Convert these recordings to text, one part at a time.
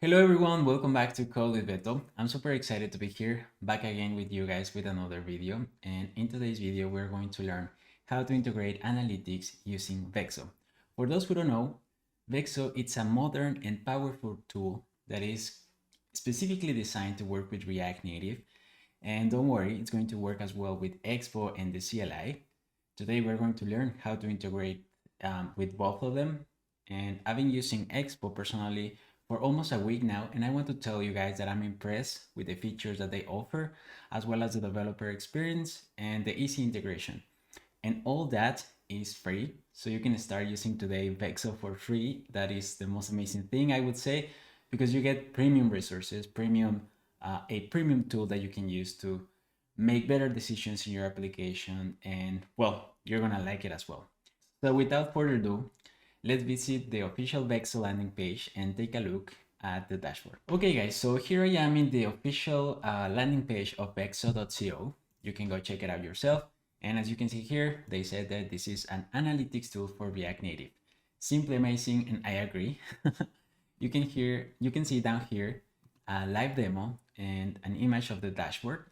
Hello everyone, welcome back to Code with Beto. I'm super excited to be here, back again with you guys with another video. And in today's video, we're going to learn how to integrate analytics using Vexo. For those who don't know, Vexo it's a modern and powerful tool that is specifically designed to work with React Native. And don't worry, it's going to work as well with Expo and the CLI. Today, we're going to learn how to integrate with both of them. And I've been using Expo personally for almost a week now, and I want to tell you guys that I'm impressed with the features that they offer, as well as the developer experience and the easy integration. And all that is free, so you can start using today Vexo for free. That is the most amazing thing, I would say, because you get premium resources, a premium tool that you can use to make better decisions in your application, and well, you're gonna like it as well. So without further ado, let's visit the official Vexo landing page and take a look at the dashboard. Okay guys, so here I am in the official landing page of vexo.co. You can go check it out yourself. And as you can see here, they said that this is an analytics tool for React Native. Simply amazing, and I agree. You can see down here a live demo and an image of the dashboard.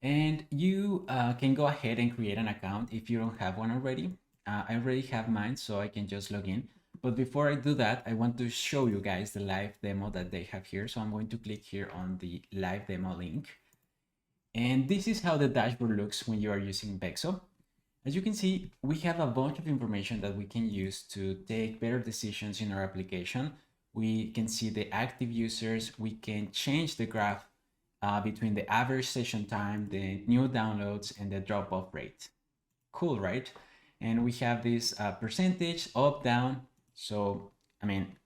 And you can go ahead and create an account if you don't have one already. I already have mine, so I can just log in. But before I do that, I want to show you guys the live demo that they have here. So I'm going to click here on the live demo link. And this is how the dashboard looks when you are using Vexo. As you can see, we have a bunch of information that we can use to take better decisions in our application. We can see the active users. We can change the graph between the average session time, the new downloads, and the drop-off rate. Cool, right? And we have this percentage up, down. So, I mean,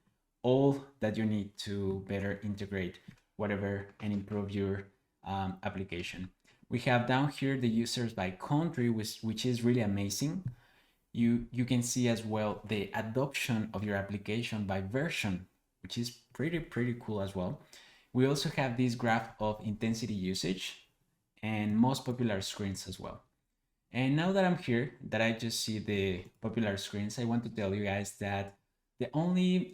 all that you need to better integrate whatever and improve your application. We have down here the users by country, which is really amazing. You can see as well the adoption of your application by version, which is pretty cool as well. We also have this graph of intensity usage and most popular screens as well. And now that I'm here, that I just see the popular screens, I want to tell you guys that the only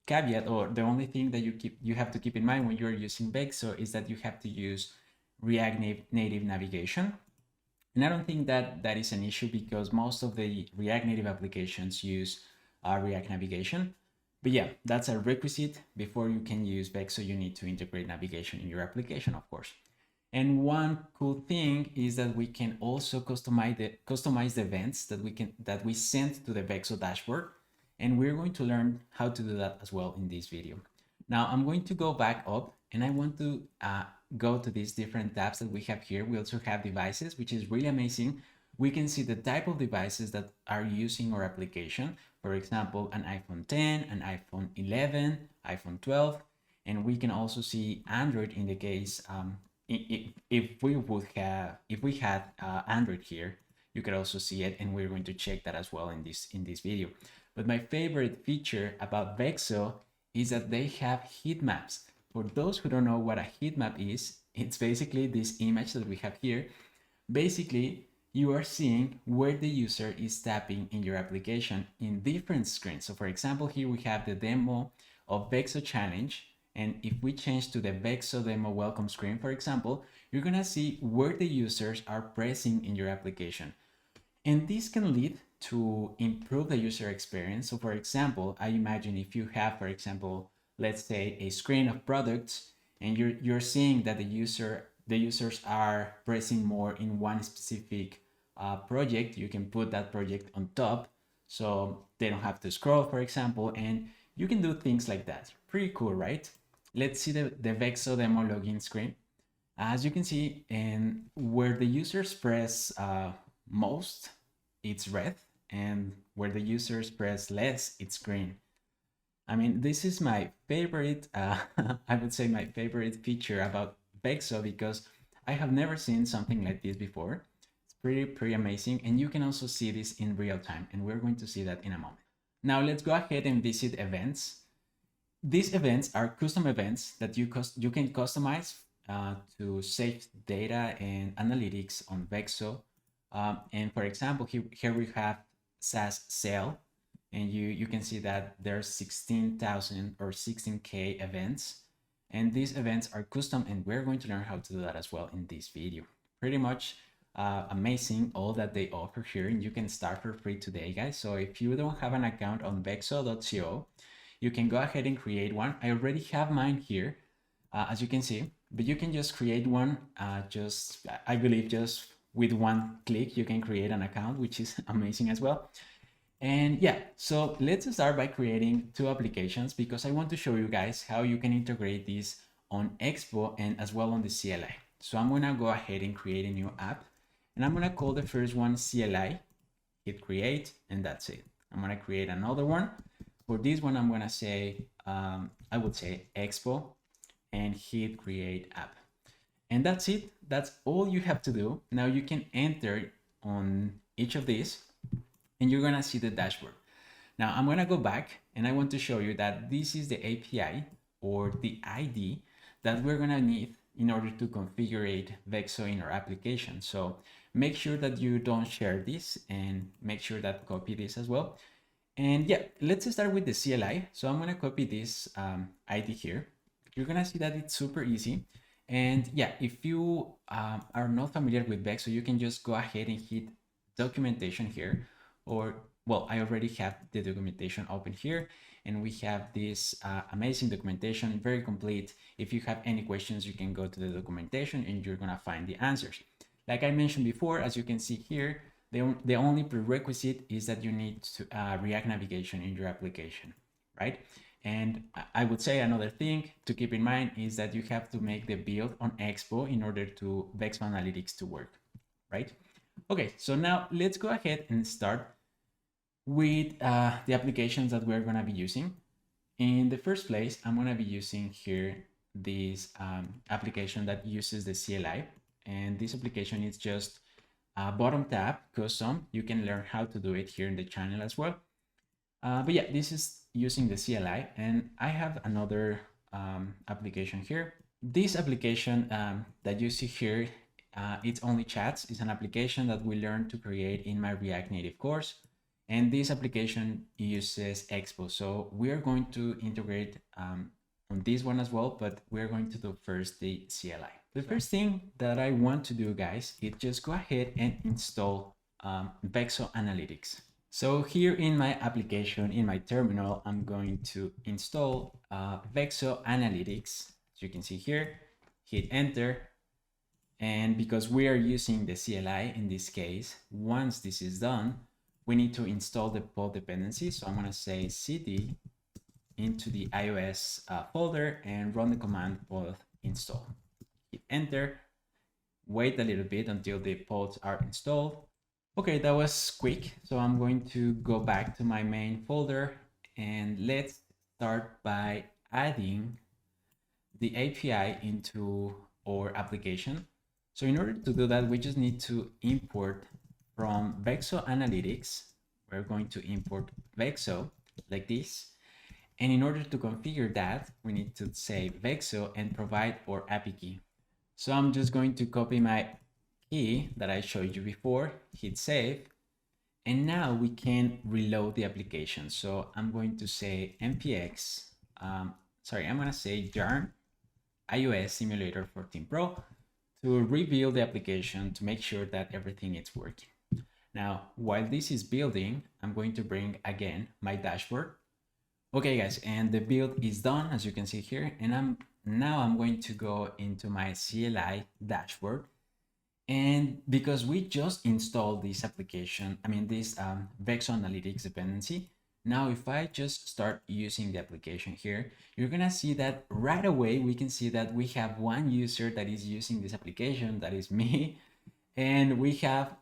caveat, or the only thing that you have to keep in mind when you're using Vexo, is that you have to use React Native navigation. And I don't think that that is an issue, because most of the React Native applications use React navigation. But yeah, that's a requisite. Before you can use Vexo, you need to integrate navigation in your application, of course. And one cool thing is that we can also customize the events that we send to the Vexo dashboard. And we're going to learn how to do that as well in this video. Now I'm going to go back up, and I want to go to these different tabs that we have here. We also have devices, which is really amazing. We can see the type of devices that are using our application. For example, an iPhone 10, an iPhone 11, iPhone 12, and we can also see Android in the case if we had Android here. You could also see it, and we're going to check that as well in this video. But my favorite feature about Vexo is that they have heat maps. For those who don't know what a heat map is, it's basically this image that we have here. Basically, you are seeing where the user is tapping in your application in different screens. So for example, here we have the demo of Vexo Challenge. And if we change to the Vexo demo welcome screen, for example, you're gonna see where the users are pressing in your application. And this can lead to improve the user experience. So for example, I imagine if you have, for example, let's say a screen of products, and you're seeing that the users are pressing more in one specific project, you can put that project on top so they don't have to scroll, for example, and you can do things like that. Pretty cool, right? Let's see the Vexo demo login screen. As you can see, and where the users press most, it's red, and where the users press less, it's green. I mean, this is my favorite, I would say my favorite feature about Vexo, because I have never seen something like this before. It's pretty amazing, and you can also see this in real time, and we're going to see that in a moment. Now let's go ahead and visit events. These events are custom events that you can customize to save data and analytics on Vexo. And for example, here we have SaaS sale. and you can see that there's 16,000 or 16K events, and these events are custom, and we're going to learn how to do that as well in this video. Pretty much amazing all that they offer here, and you can start for free today, guys. So if you don't have an account on vexo.co, you can go ahead and create one. I already have mine here, as you can see, but you can just create one. I believe just with one click you can create an account, which is amazing as well. And yeah, so let's start by creating two applications, because I want to show you guys how you can integrate this on Expo and as well on the CLI. So I'm gonna go ahead and create a new app, and I'm gonna call the first one CLI, hit create, and that's it. I'm gonna create another one. For this one, I'm gonna say, I would say Expo, and hit create app. And that's it. That's all you have to do. Now you can enter on each of these, and you're gonna see the dashboard. Now I'm gonna go back, and I want to show you that this is the API or the ID that we're gonna need in order to configure Vexo in our application. So make sure that you don't share this, and make sure that copy this as well. And yeah, let's start with the CLI. So I'm gonna copy this ID here. You're gonna see that it's super easy. And yeah, if you are not familiar with Vexo, you can just go ahead and hit documentation here, or well, I already have the documentation open here, and we have this amazing documentation, very complete. If you have any questions, you can go to the documentation and you're gonna find the answers. Like I mentioned before, as you can see here, the only prerequisite is that you need to React navigation in your application, right? And I would say another thing to keep in mind is that you have to make the build on Expo in order to Vexo Analytics to work, right? Okay, so now let's go ahead and start with the applications that we're gonna be using. In the first place, I'm gonna be using here this application that uses the CLI. And this application is just a bottom tab custom. You can learn how to do it here in the channel as well. But yeah, this is using the CLI, and I have another application here. This application that you see here, it's only chats. It's an application that we learned to create in my React Native course. And this application uses Expo. So we're going to integrate on this one as well, but we're going to do first the CLI. The first thing that I want to do, guys, is just go ahead and install Vexo Analytics. So here in my application, in my terminal, I'm going to install Vexo Analytics. As you can see here, hit enter. And because we are using the CLI in this case, once this is done, we need to install the pod dependency. So I'm going to say cd into the iOS folder and run the command pod install. Hit enter. Wait a little bit until the pods are installed. Okay, that was quick. So I'm going to go back to my main folder, and let's start by adding the API into our application. So in order to do that, we just need to import from Vexo Analytics. We're going to import Vexo like this. And in order to configure that, we need to say Vexo and provide our API key. So I'm just going to copy my key that I showed you before, hit save, and now we can reload the application. So I'm going to say npx, I'm going to say yarn iOS Simulator 14 Pro to rebuild the application to make sure that everything is working. Now, while this is building, I'm going to bring again my dashboard. Okay, guys, and the build is done, as you can see here, and now I'm going to go into my CLI dashboard. And because we just installed this application, this Vexo Analytics dependency, now if I just start using the application here, you're gonna see that right away we can see that we have one user that is using this application, that is me, and we have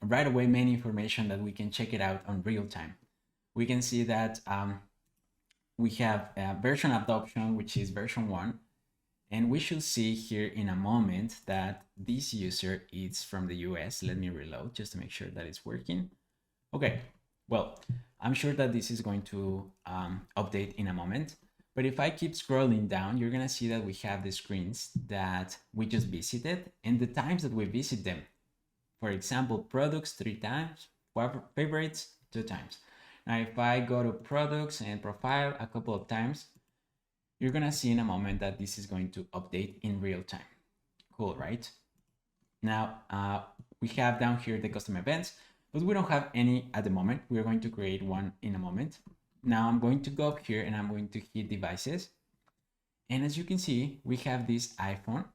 right away many information that we can check it out on real time. We can see that we have version adoption, which is version 1. And we should see here in a moment that this user is from the US. Let me reload just to make sure that it's working. Okay, well, I'm sure that this is going to update in a moment. But if I keep scrolling down, you're gonna see that we have the screens that we just visited and the times that we visit them. For example, products 3 times, favorites 2 times. Now, if I go to products and profile a couple of times, you're gonna see in a moment that this is going to update in real time. Cool, right? Now, we have down here the custom events, but we don't have any at the moment. We're going to create one in a moment. Now I'm going to go up here and I'm going to hit devices. And as you can see, we have this iPhone.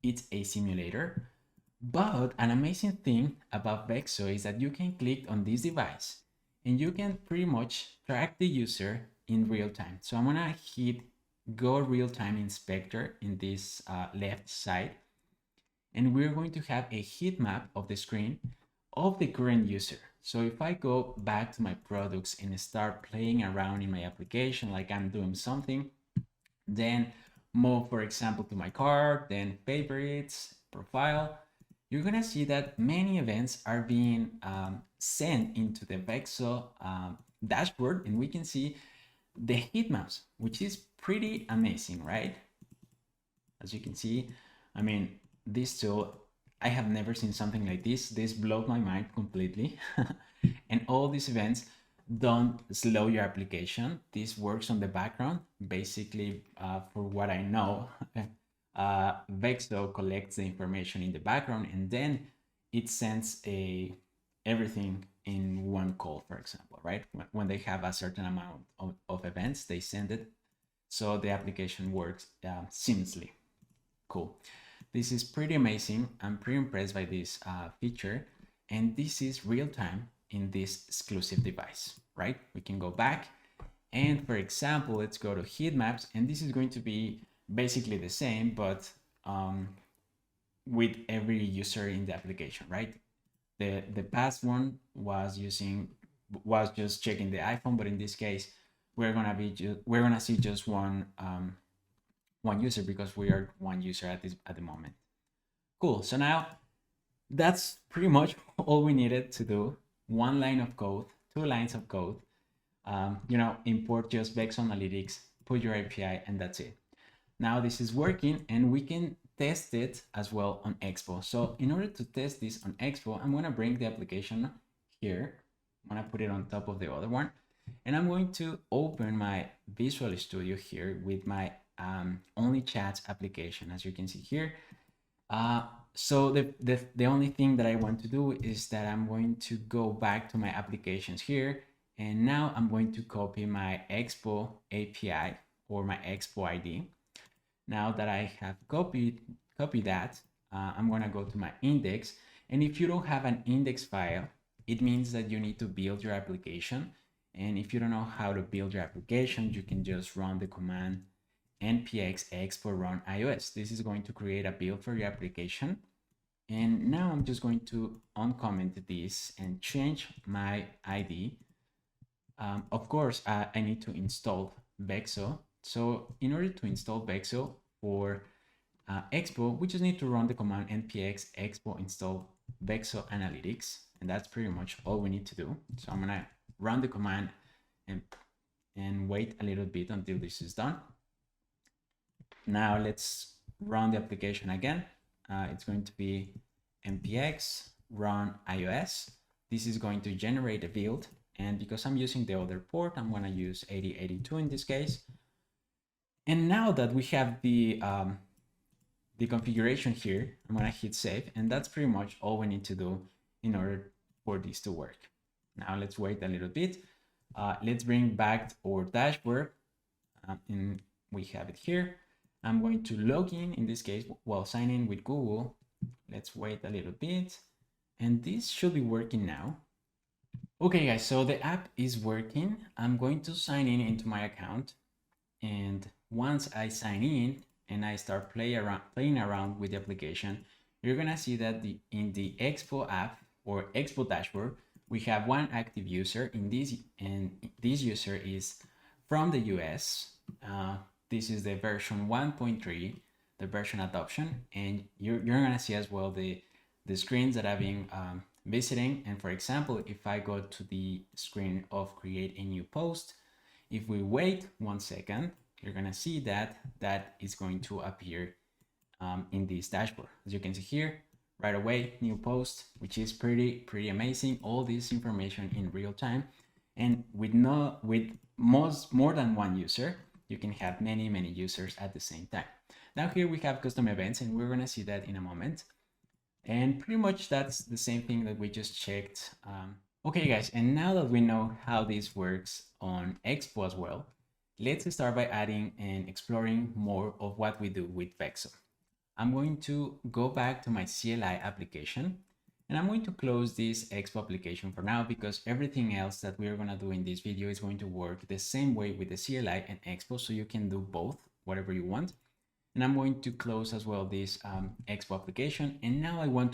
It's a simulator. But an amazing thing about Vexo is that you can click on this device and you can pretty much track the user in real time. So I'm gonna hit go real time inspector in this left side. And we're going to have a heat map of the screen of the current user. So if I go back to my products and start playing around in my application, like I'm doing something, then move, for example, to my card, then favorites, profile, you're gonna see that many events are being sent into the Vexo dashboard, and we can see the heat maps, which is pretty amazing, right? As you can see, I mean, this tool, I have never seen something like this. This blows my mind completely. And all these events don't slow your application. This works on the background. Basically, for what I know, Vexo collects the information in the background and then it sends everything in one call, for example, right? When they have a certain amount of events, they send it. So the application works seamlessly. Cool. This is pretty amazing. I'm pretty impressed by this feature. And this is real time in this exclusive device, right? We can go back and, for example, let's go to heat maps, and this is going to be basically the same, but with every user in the application, right? The past one was just checking the iPhone, but in this case, we're gonna see just one user because we are one user at the moment. Cool. So now that's pretty much all we needed to do. One line of code, 2 lines of code. Import just Vexo Analytics, put your API, and that's it. Now this is working, and we can test it as well on Expo. So in order to test this on Expo, I'm gonna bring the application here. I'm gonna put it on top of the other one, and I'm going to open my Visual Studio here with my only chats application, as you can see here. So the only thing that I want to do is that I'm going to go back to my applications here, and now I'm going to copy my Expo API or my Expo ID. Now that I have copied that, I'm gonna go to my index, and if you don't have an index file, it means that you need to build your application. And if you don't know how to build your application, you can just run the command npx expo run iOS. This is going to create a build for your application. And now I'm just going to uncomment this and change my ID. Of course, I need to install Vexo. So in order to install Vexo for Expo, we just need to run the command npx expo install Vexo Analytics. And that's pretty much all we need to do. So I'm gonna run the command and wait a little bit until this is done. Now let's run the application again. It's going to be npx run iOS. This is going to generate a build. And because I'm using the other port, I'm going to use 8082 in this case. And now that we have the configuration here, I'm going to hit save. And that's pretty much all we need to do in order for this to work. Now let's wait a little bit. Let's bring back our dashboard. And we have it here. I'm going to log in this case, sign in with Google. Let's wait a little bit. And this should be working now. Okay, guys, so the app is working. I'm going to sign in into my account. And once I sign in and I start playing around with the application, you're gonna see that in the Expo app or Expo dashboard, we have one active user in this, and this user is from the US. This is the version 1.3, the version adoption, and you're gonna see as well the screens that I've been visiting. And for example, if I go to the screen of create a new post, if we wait 1 second, you're gonna see that is going to appear in this dashboard. As you can see here, right away, new post, which is pretty amazing. All this information in real time. And with more than one user, you can have many users at the same time. Now here we have custom events, and we're gonna see that in a moment. And pretty much that's the same thing that we just checked. Okay guys, and now that we know how this works on Expo as well, let's start by adding and exploring more of what we do with Vexo. I'm going to go back to my CLI application, and I'm going to close this Expo application for now because everything else that we're going to do in this video is going to work the same way with the CLI and Expo, so you can do both, whatever you want. And I'm going to close as well this Expo application, and now I want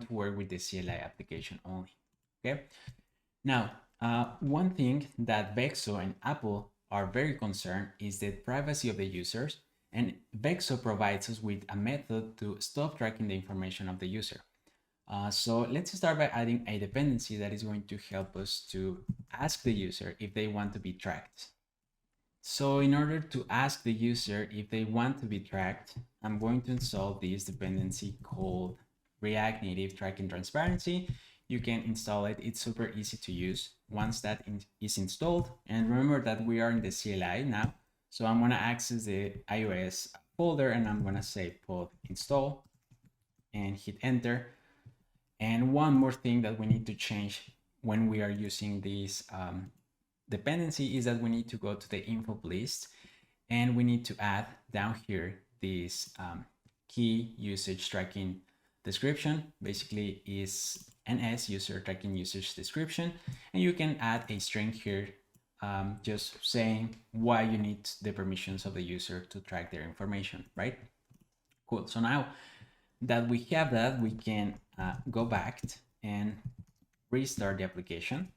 to work with the CLI application only. Okay. Now, one thing that Vexo and Apple are very concerned is the privacy of the users, and Vexo provides us with a method to stop tracking the information of the user. So let's start by adding a dependency that is going to help us to ask the user if they want to be tracked. So in order to ask the user if they want to be tracked, I'm going to install this dependency called React Native Tracking Transparency. You can install it. It's super easy to use once that is installed. And remember that we are in the CLI now. So I'm going to access the iOS folder, and I'm going to say pod install and hit enter. And one more thing that we need to change when we are using this dependency is that we need to go to the info list, and we need to add down here this key usage tracking description. Basically is NS user tracking usage description, and you can add a string here just saying why you need the permissions of the user to track their information, right? Cool. So now that we have that, we can go back and restart the application.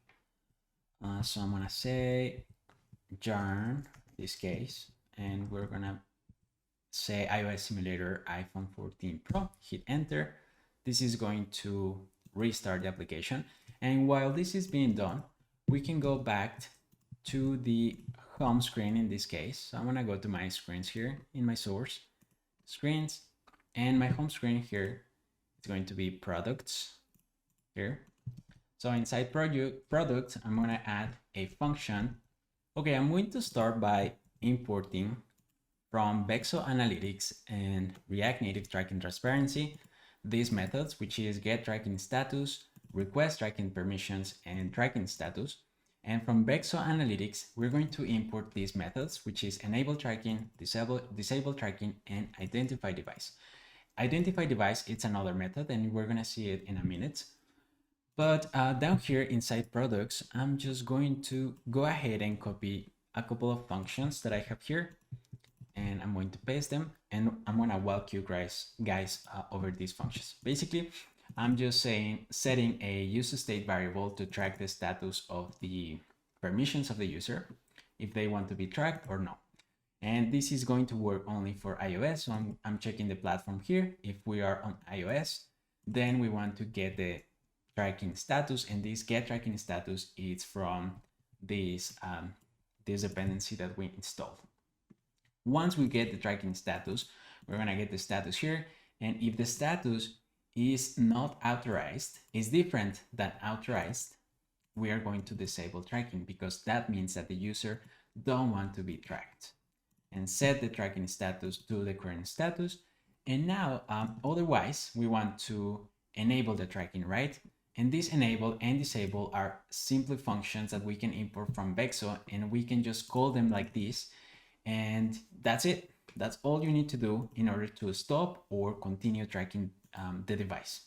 So I'm gonna say yarn this case, and we're gonna say iOS simulator iPhone 14 Pro, hit enter. This is going to restart the application. And while this is being done, we can go back to the home screen in this case. So I'm gonna go to my screens here in my source screens, and my home screen here is going to be products here. So inside product, I'm going to add a function. Okay, I'm going to start by importing from Vexo Analytics and React Native Tracking Transparency these methods, which is get tracking status, request tracking permissions, and tracking status. And from Vexo Analytics, we're going to import these methods, which is enable tracking, disable tracking, and identify device. Identify device, it's another method, and we're going to see it in a minute. But down here inside products, I'm just going to go ahead and copy a couple of functions that I have here, and I'm going to paste them, and I'm going to walk you guys over these functions. Basically, I'm just setting a use state variable to track the status of the permissions of the user, if they want to be tracked or not. And this is going to work only for iOS. So I'm checking the platform here. If we are on iOS, then we want to get the tracking status, and this get tracking status is from this dependency that we installed. Once we get the tracking status, we're gonna get the status here, and if the status is not authorized, is different than authorized, we are going to disable tracking, because that means that the user don't want to be tracked, and set the tracking status to the current status. And now otherwise we want to enable the tracking, right? And this enable and disable are simply functions that we can import from Vexo, and we can just call them like this, and that's it. That's all you need to do in order to stop or continue tracking the device.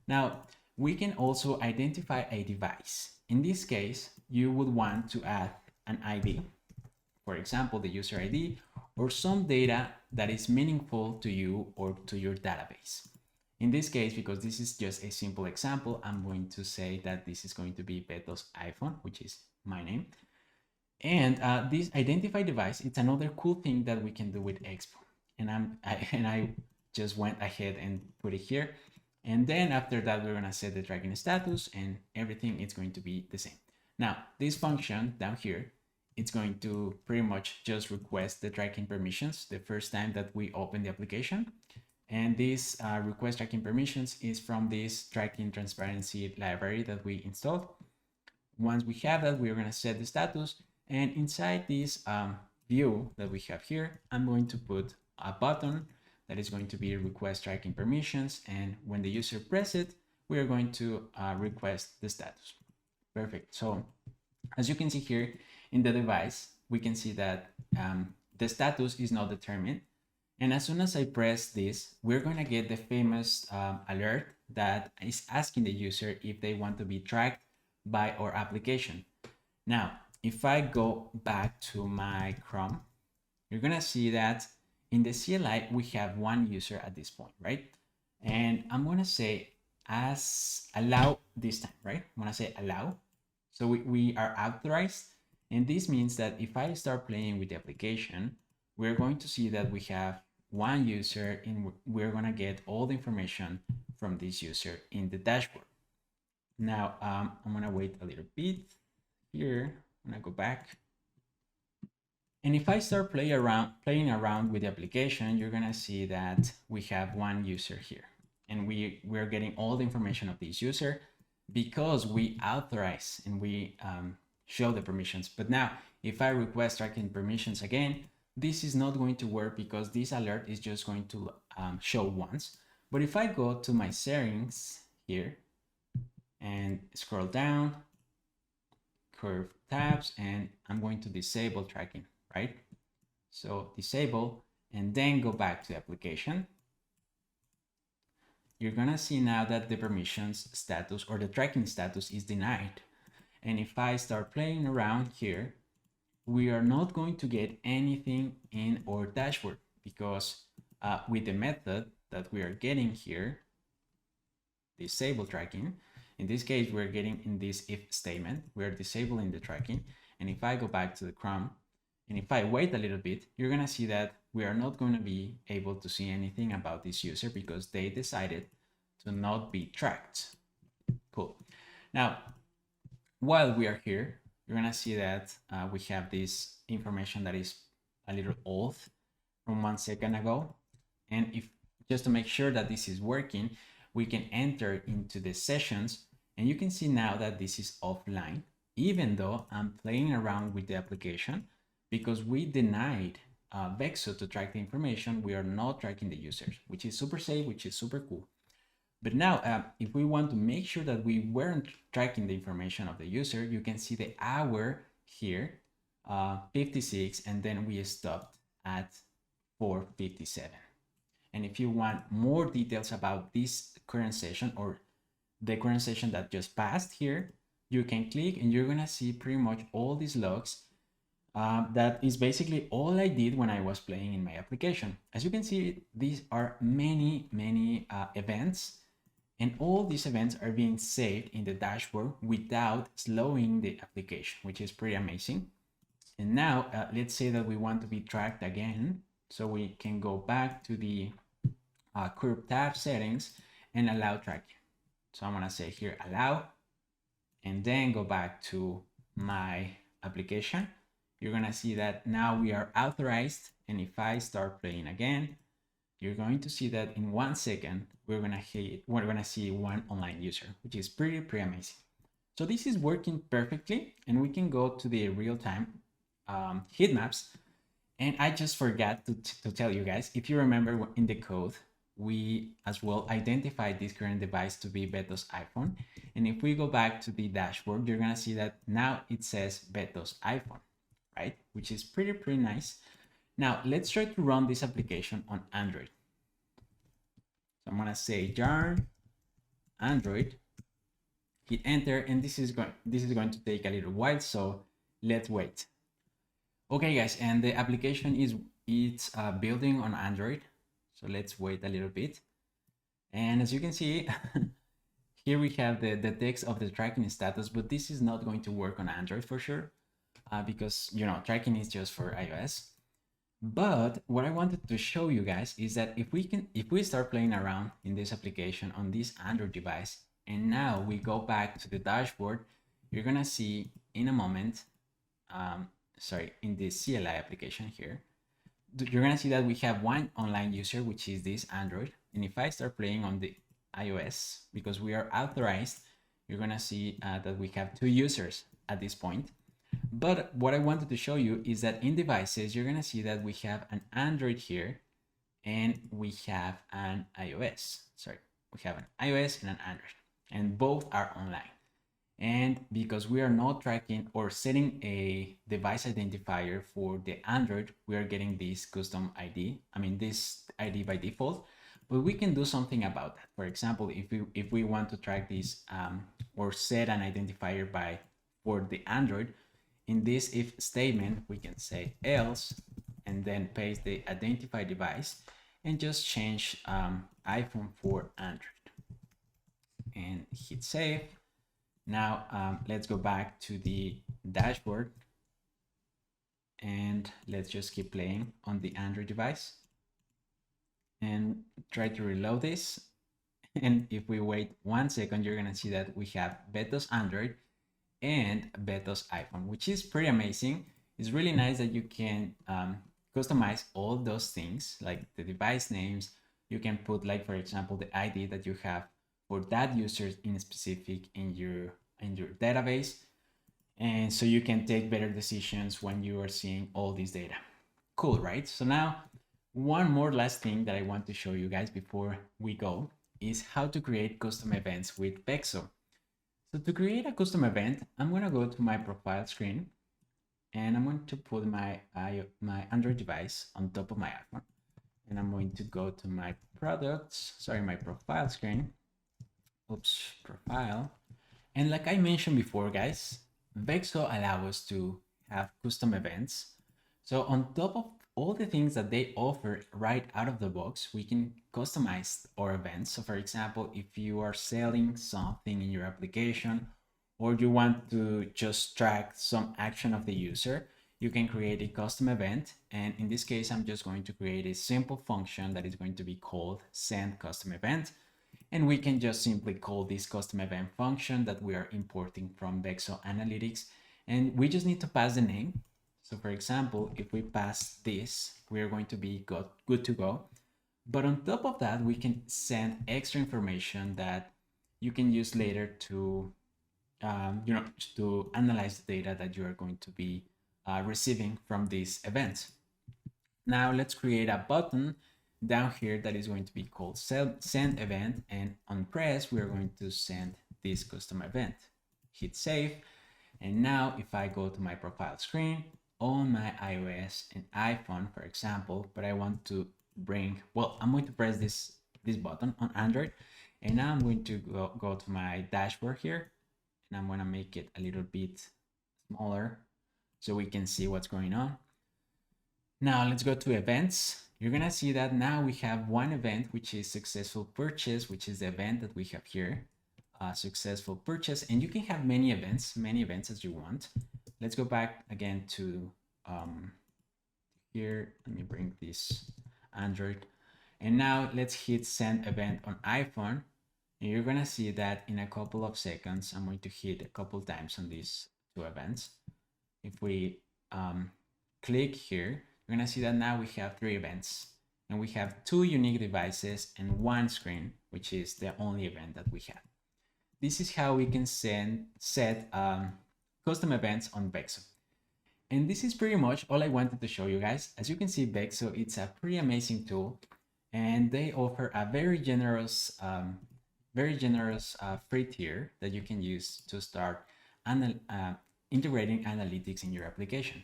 Now, we can also identify a device. In this case, you would want to add an ID, for example, the user ID, or some data that is meaningful to you or to your database. In this case, because this is just a simple example, I'm going to say that this is going to be Beto's iPhone, which is my name. And this identify device, it's another cool thing that we can do with Expo. And I just went ahead and put it here. And then after that, we're gonna set the tracking status, and everything is going to be the same. Now, this function down here, it's going to pretty much just request the tracking permissions the first time that we open the application. And this request tracking permissions is from this tracking transparency library that we installed. once we have that, we're going to set the status. And inside this view that we have here, I'm going to put a button that is going to be request tracking permissions. And when the user press it, we are going to request the status. Perfect. So as you can see here in the device, we can see that the status is not determined. And as soon as I press this, we're going to get the famous alert that is asking the user if they want to be tracked by our application. Now, if I go back to my Chrome, you're going to see that in the CLI, we have one user at this point, right? And I'm going to say as allow this time, right? I'm going to say allow. So we are authorized. And this means that if I start playing with the application, we're going to see that we have one user and we're going to get all the information from this user in the dashboard. Now, I'm going to wait a little bit here. I'm going to go back. And if I start playing around with the application, you're going to see that we have one user here. And we're getting all the information of this user because we authorize and we show the permissions. But now, if I request tracking permissions again, this is not going to work because this alert is just going to show once. But if I go to my settings here and scroll down, curve tabs, and I'm going to disable tracking, right? So disable and then go back to the application. You're gonna see now that the permissions status or the tracking status is denied. And if I start playing around here, we are not going to get anything in our dashboard because with the method that we are getting here, disable tracking, in this case, we're getting in this if statement, we're disabling the tracking. And if I go back to the Chrome, and if I wait a little bit, you're gonna see that we are not gonna be able to see anything about this user because they decided to not be tracked. Cool. Now, while we are here, you're gonna see that we have this information that is a little old from 1 second ago. And if just to make sure that this is working, we can enter into the sessions and you can see now that this is offline, even though I'm playing around with the application because we denied Vexo to track the information. We are not tracking the users, which is super safe, which is super cool. But now, if we want to make sure that we weren't tracking the information of the user, you can see the hour here, 56, and then we stopped at 4:57. And if you want more details about this current session or the current session that just passed here, you can click and you're gonna see pretty much all these logs. That is basically all I did when I was playing in my application. As you can see, these are many events. And all these events are being saved in the dashboard without slowing the application, which is pretty amazing. And now let's say that we want to be tracked again. So we can go back to the curve tab settings and allow tracking. So I'm gonna say here, allow, and then go back to my application. You're gonna see that now we are authorized. And if I start playing again, you're going to see that in 1 second, we're gonna see one online user, which is pretty amazing. So this is working perfectly, and we can go to the real-time heat maps. And I just forgot to tell you guys, if you remember in the code, we as well identified this current device to be Beto's iPhone. And if we go back to the dashboard, you're gonna see that now it says Beto's iPhone, right? Which is pretty nice. Now let's try to run this application on Android. So I'm gonna say yarn Android, hit enter, and this is going to take a little while, so let's wait. Okay guys, and the application is building on Android, so let's wait a little bit. And as you can see, here we have the text of the tracking status, but this is not going to work on Android for sure, because tracking is just for iOS. But what I wanted to show you guys is that if we start playing around in this application on this Android device, and now we go back to the dashboard, you're gonna see in a moment, in the CLI application here, you're gonna see that we have one online user, which is this Android. And if I start playing on the iOS, because we are authorized, you're gonna see that we have 2 users at this point. But what I wanted to show you is that in devices, you're gonna see that we have an Android here and we have an iOS. Sorry, we have an iOS and an Android, and both are online. And because we are not tracking or setting a device identifier for the Android, we are getting this custom ID. I mean, this ID by default, but we can do something about that. For example, if we want to track this or set an identifier for the Android, in this if statement, we can say else and then paste the identify device and just change iPhone for Android and hit save. Now let's go back to the dashboard and let's just keep playing on the Android device and try to reload this. And if we wait 1 second, you're gonna see that we have Beto's Android and Beto's iPhone, which is pretty amazing. It's really nice that you can customize all those things like the device names. You can put, like, for example, the ID that you have for that user in specific in your database, and so you can take better decisions when you are seeing all this data. Cool, right? So now one more last thing that I want to show you guys before we go is how to create custom events with Vexo. So to create a custom event, I'm going to go to my profile screen and I'm going to put my Android device on top of my iPhone, and I'm going to go to my my profile screen. Oops, profile. And like I mentioned before, guys, Vexo allows us to have custom events. So on top of all the things that they offer right out of the box, we can customize our events. So for example, if you are selling something in your application or you want to just track some action of the user, you can create a custom event. And in this case, I'm just going to create a simple function that is going to be called send custom event. And we can just simply call this custom event function that we are importing from Vexo Analytics. And we just need to pass the name. So for example, if we pass this, we are going to be good to go. But on top of that, we can send extra information that you can use later to, to analyze the data that you are going to be receiving from these events. Now let's create a button down here that is going to be called send event, and on press we are going to send this custom event. Hit save, and now if I go to my profile screen on my iOS and iPhone, for example, but I want to I'm going to press this button on Android, and now I'm going to go to my dashboard here, and I'm going to make it a little bit smaller so we can see what's going on. Now let's go to events. You're gonna see that now we have one event, which is successful purchase, which is the event that we have here, successful purchase, and you can have many events as you want. Let's go back again to here. Let me bring this Android, and now let's hit send event on iPhone, and you're gonna see that in a couple of seconds, I'm going to hit a couple times on these 2 events. If we click here, you're gonna see that now we have 3 events, and we have 2 unique devices and 1 screen, which is the only event that we have. This is how we can set custom events on Vexo. And this is pretty much all I wanted to show you guys. As you can see, Vexo, it's a pretty amazing tool, and they offer a very generous free tier that you can use to start integrating analytics in your application.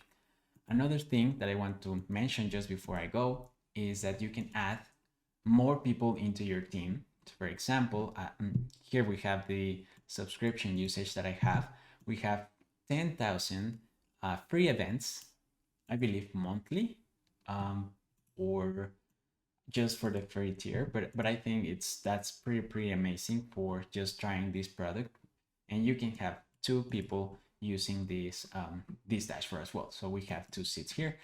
Another thing that I want to mention just before I go is that you can add more people into your team. For example, here we have the subscription usage that I have. We have 10,000 free events, I believe monthly, or just for the free tier. But I think that's pretty amazing for just trying this product. And you can have 2 people using this dashboard as well. So we have 2 seats here,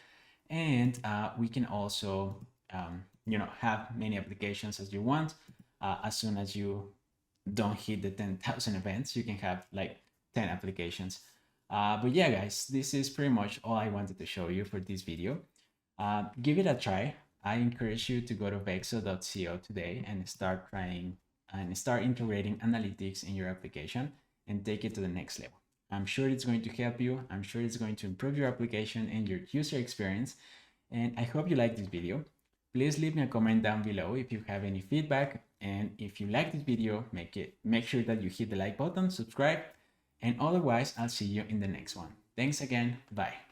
and we can also have many applications as you want. As soon as you don't hit the 10,000 events, you can have like 10 applications. But yeah, guys, this is pretty much all I wanted to show you for this video. Give it a try. I encourage you to go to vexo.co today and start trying and start integrating analytics in your application. and take it to the next level. I'm sure it's going to help you. I'm sure it's going to improve your application and your user experience. And I hope you like this video. Please leave me a comment down below if you have any feedback. And if you like this video, make sure that you hit the like button, subscribe, and otherwise I'll see you in the next one. Thanks again. Bye.